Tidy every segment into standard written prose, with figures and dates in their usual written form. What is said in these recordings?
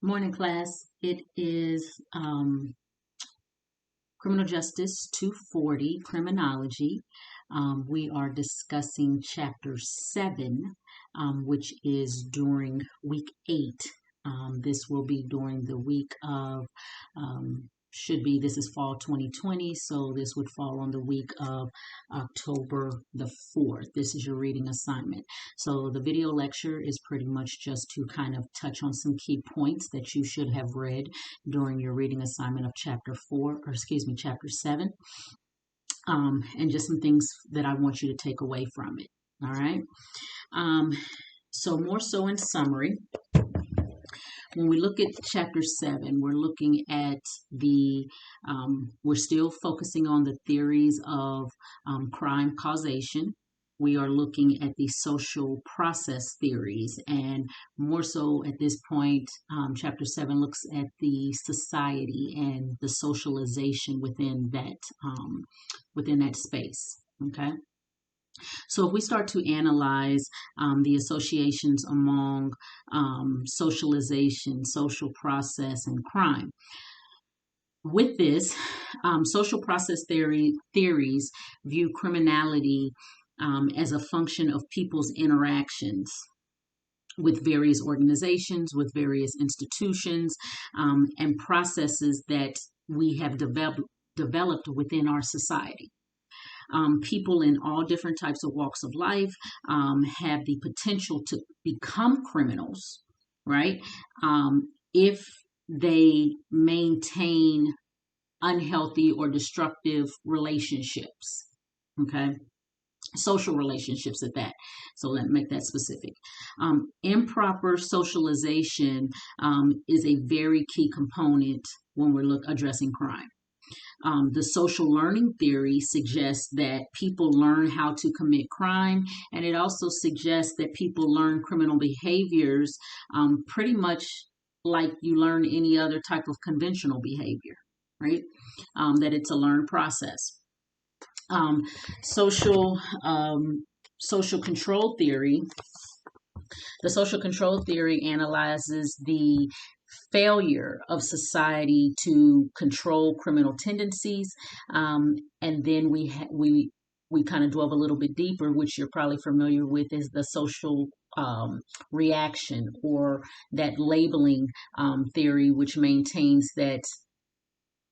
Morning class. It is Criminal Justice 240, Criminology. We are discussing Chapter 7, which is during week 8. This will be during the week of, this is fall 2020, so this would fall on the week of October the 4th. This is your reading assignment. So the video lecture is pretty much just to kind of touch on some key points that you should have read during your reading assignment of chapter 7, and just some things that I want you to take away from it. All right. So more so in summary, when we look at chapter 7, we're looking at we're still focusing on the theories of crime causation. We are looking at the social process theories, and more so at this point, chapter 7 looks at the society and the socialization within that space. Okay. So if we start to analyze the associations among socialization, social process, and crime, with this, social process theories view criminality as a function of people's interactions with various organizations, with various institutions, and processes that we have developed within our society. People in all different types of walks of life have the potential to become criminals, right? If they maintain unhealthy or destructive relationships, okay? Social relationships at that. So let me make that specific. Improper socialization is a very key component when we're addressing crime. The social learning theory suggests that people learn how to commit crime, and it also suggests that people learn criminal behaviors pretty much like you learn any other type of conventional behavior, right? That it's a learned process. Social control theory. The social control theory analyzes the failure of society to control criminal tendencies, and then we kind of delve a little bit deeper, which you're probably familiar with, is the social reaction, or that labeling theory, which maintains that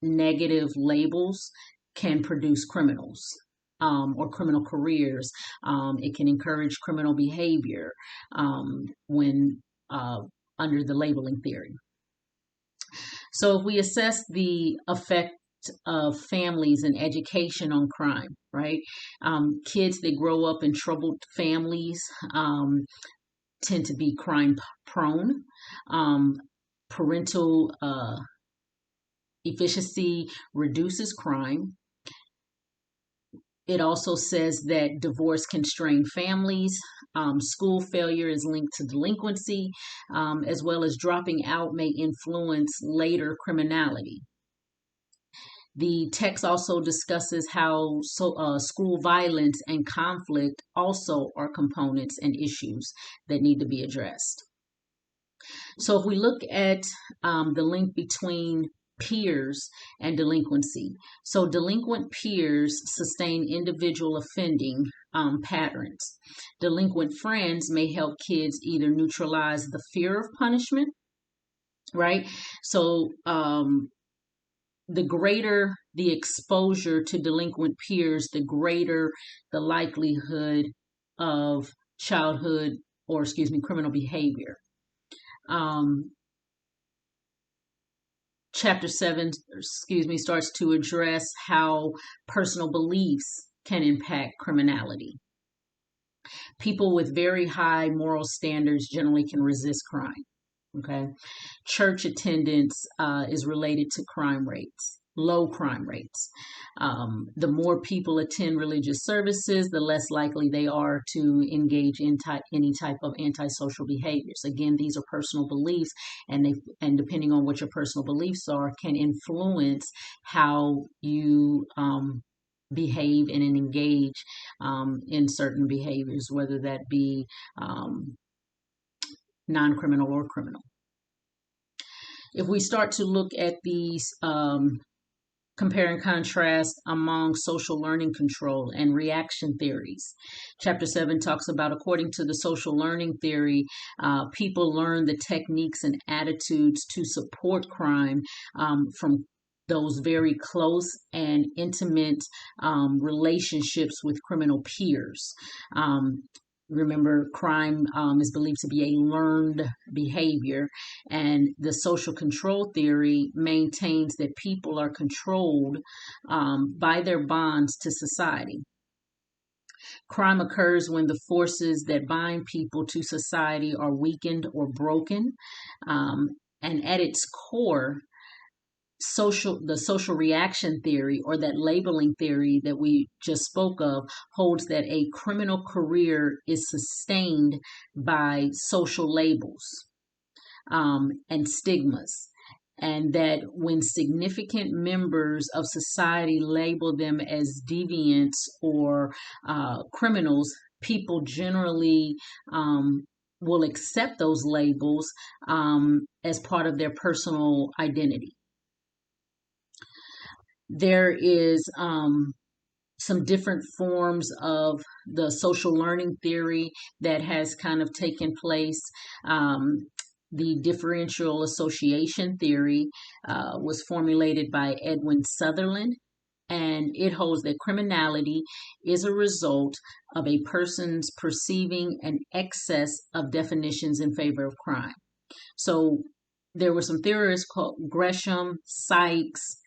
negative labels can produce criminals or criminal careers. It can encourage criminal behavior when under the labeling theory. So if we assess the effect of families and education on crime, right? Kids that grow up in troubled families tend to be crime prone. Parental efficiency reduces crime. It also says that divorce can strain families. School failure is linked to delinquency, as well as dropping out may influence later criminality. The text also discusses how school violence and conflict also are components and issues that need to be addressed. So if we look at the link between peers and delinquency. So delinquent peers sustain individual offending patterns. Delinquent friends may help kids either neutralize the fear of punishment, right? So the greater the exposure to delinquent peers, the greater the likelihood of criminal behavior. Chapter 7, starts to address how personal beliefs can impact criminality. People with very high moral standards generally can resist crime. Okay. Church attendance is related to low crime rates. The more people attend religious services, the less likely they are to engage in any type of antisocial behaviors. Again, these are personal beliefs, and depending on what your personal beliefs are, can influence how you behave and engage in certain behaviors, whether that be non-criminal or criminal. If we start to look at these compare and contrast among social learning control and reaction theories. Chapter 7 talks about, according to the social learning theory, people learn the techniques and attitudes to support crime from those very close and intimate relationships with criminal peers. Remember, crime is believed to be a learned behavior, and the social control theory maintains that people are controlled by their bonds to society. Crime occurs when the forces that bind people to society are weakened or broken, and at its core, the social reaction theory, or that labeling theory that we just spoke of, holds that a criminal career is sustained by social labels and stigmas, and that when significant members of society label them as deviants or criminals, people generally will accept those labels as part of their personal identity. There is some different forms of the social learning theory that has kind of taken place. The differential association theory was formulated by Edwin Sutherland, and it holds that criminality is a result of a person's perceiving an excess of definitions in favor of crime. So there were some theorists called Gresham, Sykes,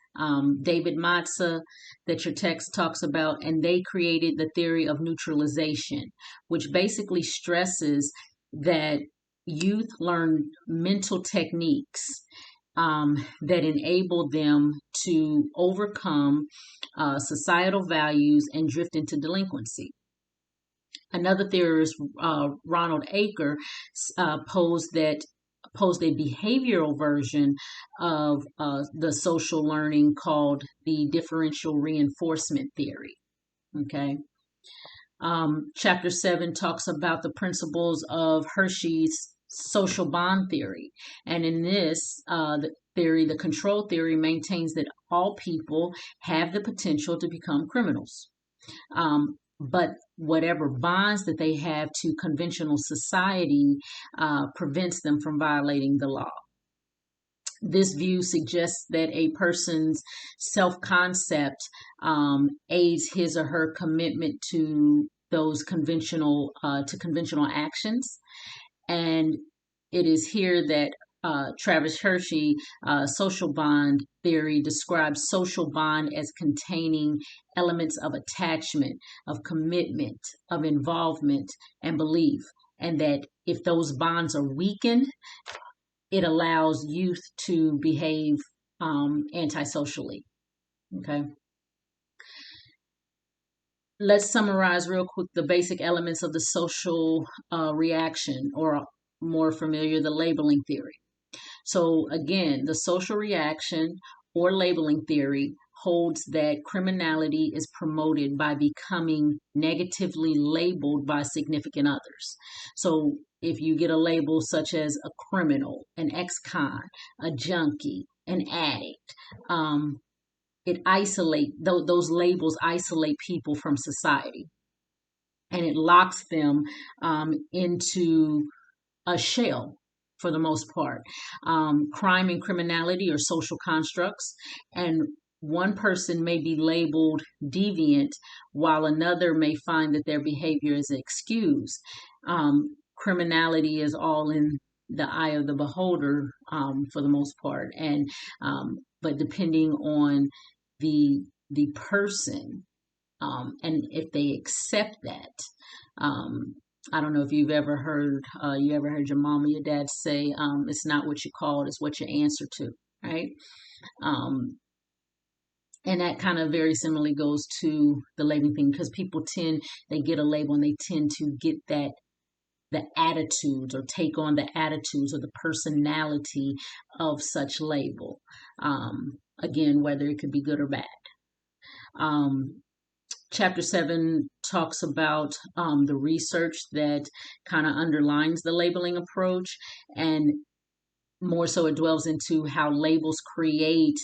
David Matza, that your text talks about, and they created the theory of neutralization, which basically stresses that youth learn mental techniques that enable them to overcome societal values and drift into delinquency. Another theorist, Ronald Aker, posed a behavioral version of the social learning called the differential reinforcement theory. Okay. Chapter 7 talks about the principles of Hershey's social bond theory. And in this theory, the control theory maintains that all people have the potential to become criminals. But whatever bonds that they have to conventional society prevents them from violating the law. This view suggests that a person's self-concept aids his or her commitment to those conventional actions, and it is here that Travis Hershey social bond theory describes social bond as containing elements of attachment, of commitment, of involvement, and belief, and that if those bonds are weakened, it allows youth to behave antisocially. Okay. Let's summarize real quick the basic elements of the social reaction, or more familiar, the labeling theory. So again, the social reaction or labeling theory holds that criminality is promoted by becoming negatively labeled by significant others. So if you get a label such as a criminal, an ex-con, a junkie, an addict, those labels isolate people from society, and it locks them into a shell for the most part. Crime and criminality are social constructs, and one person may be labeled deviant while another may find that their behavior is excused. Criminality is all in the eye of the beholder for the most part, and but depending on the person and if they accept that. I don't know if you've ever heard your mom or your dad say, it's not what you call it, it's what you answer to, right? And that kind of very similarly goes to the labeling thing, because people they get a label and they tend to get the attitudes, or take on the attitudes or the personality of such label. Again, whether it could be good or bad. Chapter 7 talks about the research that kind of underlines the labeling approach, and more so it dwells into how labels create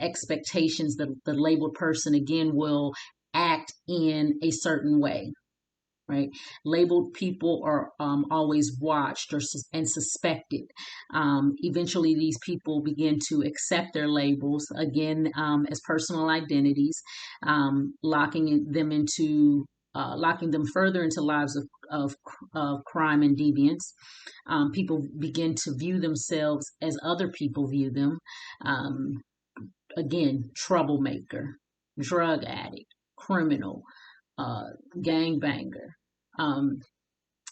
expectations that the labeled person again will act in a certain way, right? Labeled people are always watched and suspected. Eventually, these people begin to accept their labels again as personal identities, locking them further into lives of crime and deviance. People begin to view themselves as other people view them. Um, Again, troublemaker, drug addict, criminal, uh, gangbanger. Um,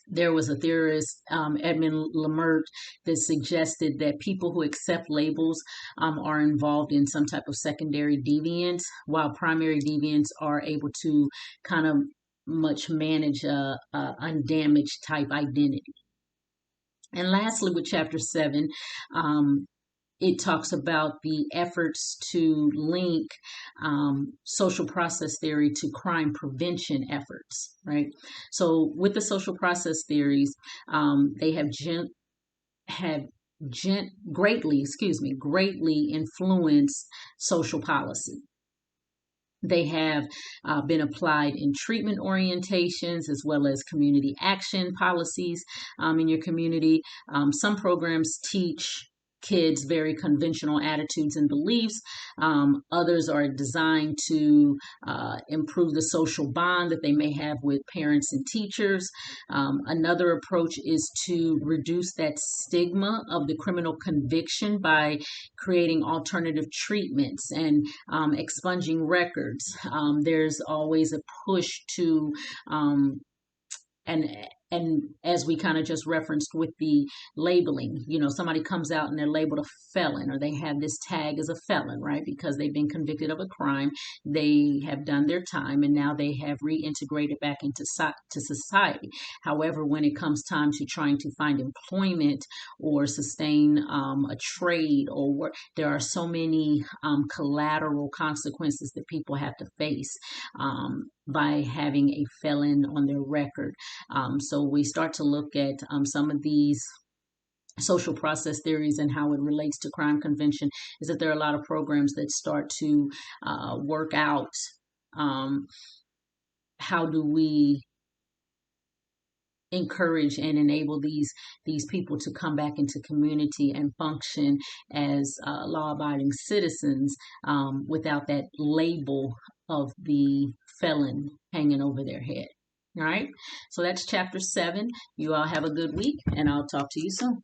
there was a theorist, Edmund Lamert, that suggested that people who accept labels are involved in some type of secondary deviance, while primary deviants are able to kind of much manage a undamaged type identity. And lastly, with chapter 7, it talks about the efforts to link social process theory to crime prevention efforts, right? So with the social process theories, they greatly influenced social policy. They have been applied in treatment orientations as well as community action policies in your community. Some programs teach kids very conventional attitudes and beliefs. Others are designed to improve the social bond that they may have with parents and teachers. Another approach is to reduce that stigma of the criminal conviction by creating alternative treatments and expunging records. There's always a push to and and as we kind of just referenced with the labeling, somebody comes out and they're labeled a felon, or they have this tag as a felon, right? Because they've been convicted of a crime, they have done their time, and now they have reintegrated back into to society. However, when it comes time to trying to find employment or sustain a trade or work, there are so many collateral consequences that people have to face by having a felon on their record. So we start to look at some of these social process theories and how it relates to crime convention, is that there are a lot of programs that start to work out how do we encourage and enable these people to come back into community and function as law-abiding citizens without that label of the felon hanging over their head. All right, so that's chapter 7. You all have a good week, and I'll talk to you soon.